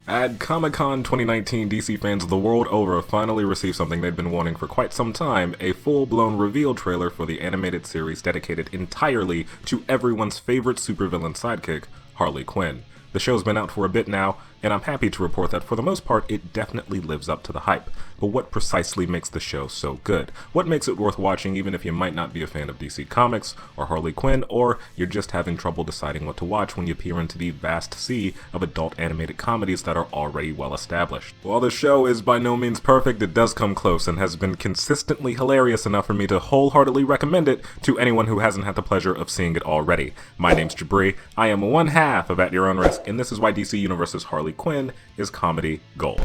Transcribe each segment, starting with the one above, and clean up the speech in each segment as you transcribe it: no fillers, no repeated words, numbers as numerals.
At Comic-Con 2019, DC fans the world over finally received something they'd been wanting for quite some time, a full-blown reveal trailer for the animated series dedicated entirely to everyone's favorite supervillain sidekick, Harley Quinn. The show's been out for a bit now, and I'm happy to report that for the most part it definitely lives up to the hype. But what precisely makes the show so good? What makes it worth watching even if you might not be a fan of DC Comics, or Harley Quinn, or you're just having trouble deciding what to watch when you peer into the vast sea of adult animated comedies that are already well established? While the show is by no means perfect, it does come close and has been consistently hilarious enough for me to wholeheartedly recommend it to anyone who hasn't had the pleasure of seeing it already. My name's Jabri, I am one half of At Your Own Risk, and this is why DC Universe's Harley Quinn is comedy gold.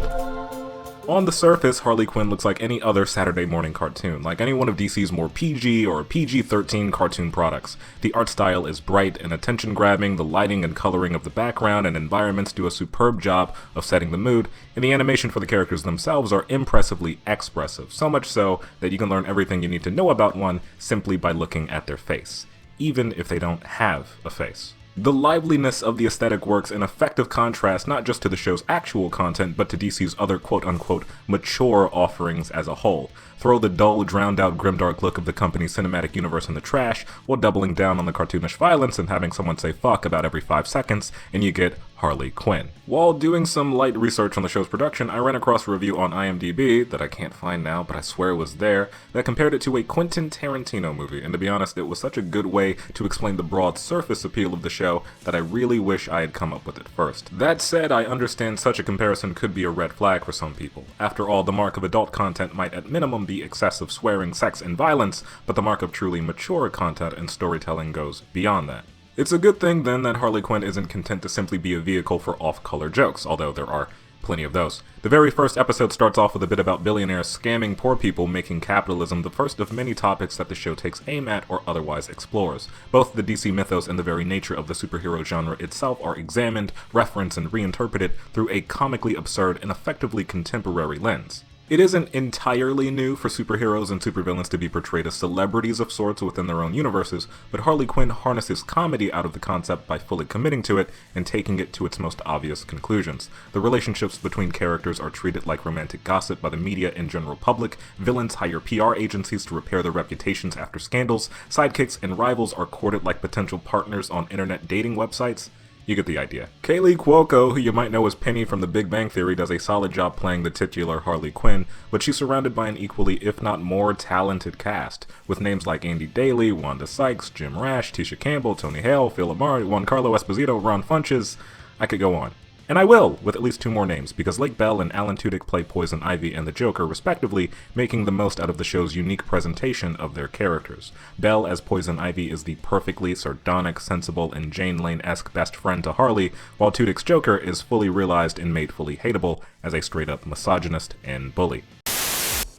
On the surface, Harley Quinn looks like any other Saturday morning cartoon, like any one of DC's more PG or PG-13 cartoon products. The art style is bright and attention-grabbing, the lighting and coloring of the background and environments do a superb job of setting the mood, and the animation for the characters themselves are impressively expressive, so much so that you can learn everything you need to know about one simply by looking at their face, even if they don't have a face. The liveliness of the aesthetic works in effective contrast not just to the show's actual content, but to DC's other quote-unquote mature offerings as a whole. Throw the dull, drowned-out, grimdark look of the company's cinematic universe in the trash, while doubling down on the cartoonish violence and having someone say fuck about every 5 seconds, and you get Harley Quinn. While doing some light research on the show's production, I ran across a review on IMDb, that I can't find now, but I swear it was there, that compared it to a Quentin Tarantino movie, and to be honest, it was such a good way to explain the broad surface appeal of the show that I really wish I had come up with it first. That said, I understand such a comparison could be a red flag for some people. After all, the mark of adult content might at minimum be excessive swearing, sex, and violence, but the mark of truly mature content and storytelling goes beyond that. It's a good thing, then, that Harley Quinn isn't content to simply be a vehicle for off-color jokes, although there are plenty of those. The very first episode starts off with a bit about billionaires scamming poor people, making capitalism the first of many topics that the show takes aim at or otherwise explores. Both the DC mythos and the very nature of the superhero genre itself are examined, referenced, and reinterpreted through a comically absurd and effectively contemporary lens. It isn't entirely new for superheroes and supervillains to be portrayed as celebrities of sorts within their own universes, but Harley Quinn harnesses comedy out of the concept by fully committing to it and taking it to its most obvious conclusions. The relationships between characters are treated like romantic gossip by the media and general public, villains hire PR agencies to repair their reputations after scandals, sidekicks and rivals are courted like potential partners on internet dating websites. You get the idea. Kaylee Cuoco, who you might know as Penny from The Big Bang Theory, does a solid job playing the titular Harley Quinn, but she's surrounded by an equally, if not more, talented cast, with names like Andy Daly, Wanda Sykes, Jim Rash, Tisha Campbell, Tony Hale, Phil Amari, Juan Carlo Esposito, Ron Funches. I could go on. And I will, with at least 2 more names, because Lake Bell and Alan Tudyk play Poison Ivy and the Joker, respectively, making the most out of the show's unique presentation of their characters. Bell as Poison Ivy is the perfectly sardonic, sensible, and Jane Lane-esque best friend to Harley, while Tudyk's Joker is fully realized and made fully hateable as a straight-up misogynist and bully.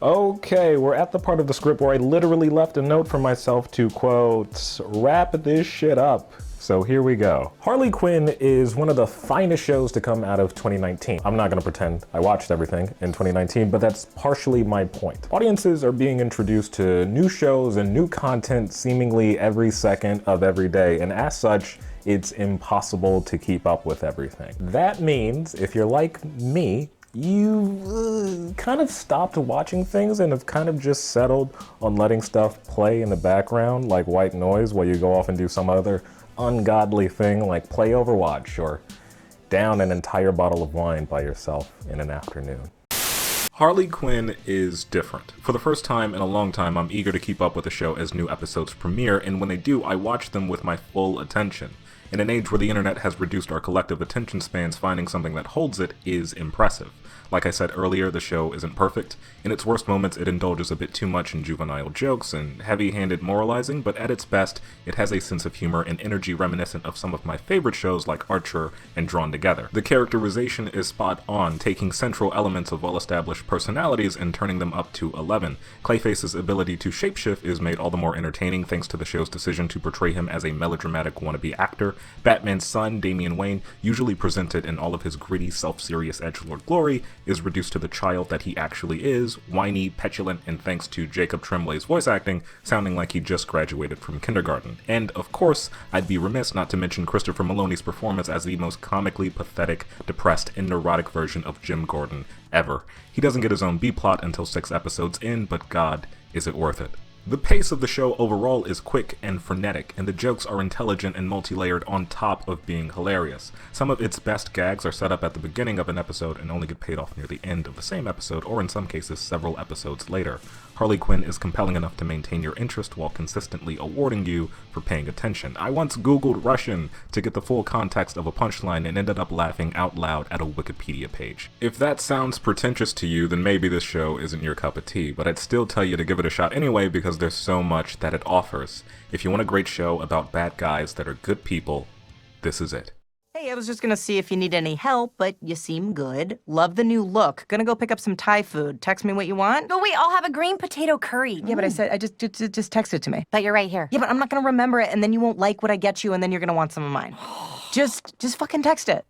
Okay, we're at the part of the script where I literally left a note for myself to, quote, wrap this shit up. So here we go. Harley Quinn is one of the finest shows to come out of 2019. I'm not gonna pretend I watched everything in 2019, but that's partially my point. Audiences are being introduced to new shows and new content seemingly every second of every day, and as such, it's impossible to keep up with everything. That means, if you're like me, you kind of stopped watching things and have kind of just settled on letting stuff play in the background like white noise while you go off and do some other ungodly thing like play Overwatch or down an entire bottle of wine by yourself in an afternoon. Harley Quinn is different. For the first time in a long time, I'm eager to keep up with the show as new episodes premiere, and when they do, I watch them with my full attention. In an age where the internet has reduced our collective attention spans, finding something that holds it is impressive. Like I said earlier, the show isn't perfect. In its worst moments, it indulges a bit too much in juvenile jokes and heavy-handed moralizing, but at its best, it has a sense of humor and energy reminiscent of some of my favorite shows like Archer and Drawn Together. The characterization is spot on, taking central elements of well-established personalities and turning them up to 11. Clayface's ability to shapeshift is made all the more entertaining thanks to the show's decision to portray him as a melodramatic wannabe actor, Batman's son, Damian Wayne, usually presented in all of his gritty, self-serious edgelord glory, is reduced to the child that he actually is, whiny, petulant, and thanks to Jacob Tremblay's voice acting, sounding like he just graduated from kindergarten. And, of course, I'd be remiss not to mention Christopher Maloney's performance as the most comically pathetic, depressed, and neurotic version of Jim Gordon ever. He doesn't get his own B-plot until 6 episodes in, but God, is it worth it. The pace of the show overall is quick and frenetic, and the jokes are intelligent and multi-layered on top of being hilarious. Some of its best gags are set up at the beginning of an episode and only get paid off near the end of the same episode, or in some cases several episodes later. Harley Quinn is compelling enough to maintain your interest while consistently awarding you for paying attention. I once googled Russian to get the full context of a punchline and ended up laughing out loud at a Wikipedia page. If that sounds pretentious to you, then maybe this show isn't your cup of tea, but I'd still tell you to give it a shot anyway because there's so much that it offers. If you want a great show about bad guys that are good people, this is it. Hey, I was just gonna see if you need any help, but you seem good. Love the new look. Gonna go pick up some Thai food. Text me what you want. Oh, wait, I'll have a green potato curry. Yeah, but I said, just text it to me. But you're right here. Yeah, but I'm not gonna remember it, and then you won't like what I get you, and then you're gonna want some of mine. Just fucking text it.